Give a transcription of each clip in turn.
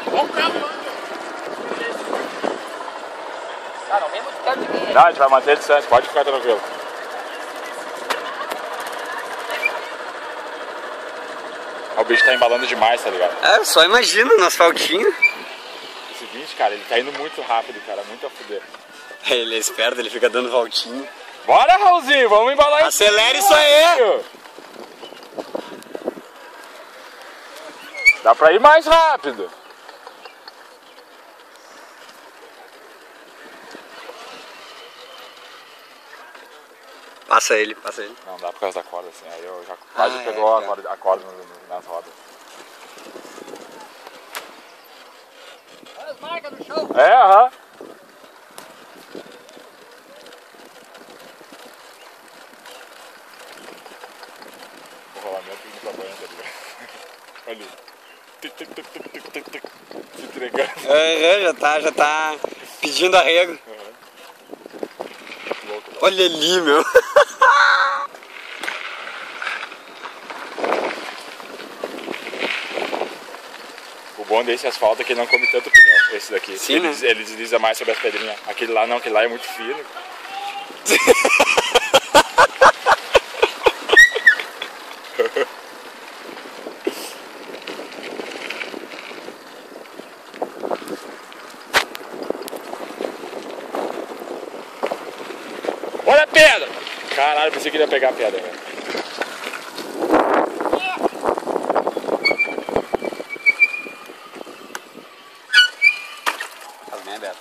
Olha o carro lá. Cara, não vem muito perto de mim. Não, a gente vai manter a distância, pode ficar tranquilo. O bicho tá embalando demais, tá ligado? É, só imagina no asfaltinho. O seguinte, cara, ele tá indo muito rápido, cara, muito a fuder. Ele é esperto, ele fica dando voltinha. Bora, Raulzinho, vamos embalar isso. Acelera isso aí! Dá pra ir mais rápido. Passa ele, passa ele. Não dá por causa da corda, assim, aí eu já quase pegou a corda nas rodas. Olha as marcas no chão. É, aham. O rolamento não tá banhando, tá ligado? Olha ali. Tic, tic, tic, tic, tic, tic, tic. Se entregando. Já tá pedindo arrego. Louco, né? Olha ali, meu. O bom desse asfalto é que ele não come tanto pneu, esse daqui. Sim, ele, né? ele desliza mais sobre as pedrinhas. Aquele lá não, aquele lá é muito fino. Olha a pedra! Caralho, pensei que ele ia pegar a pedra, velho. Faz bem aberto.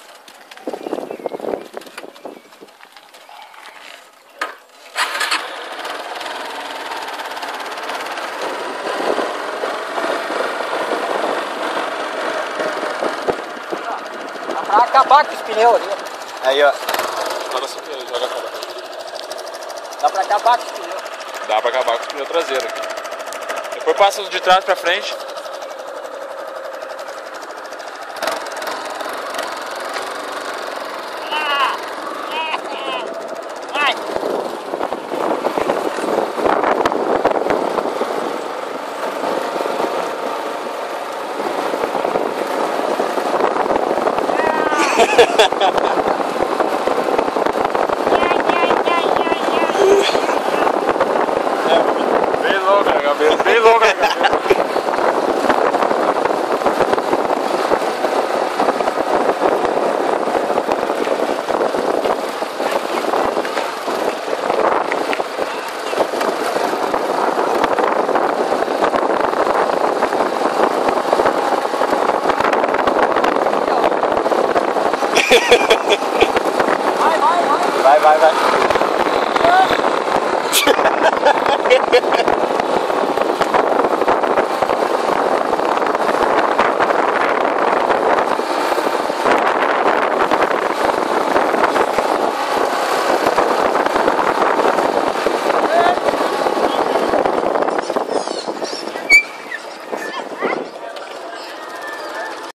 Dá pra acabar com os pneus ali. Aí, ó. Dá pra acabar com os pneus. Dá pra acabar com os pneus traseiros aqui. Depois passa os de trás pra frente. Vai! Bem louco na cabeça, bem louco na cabeça. Vai.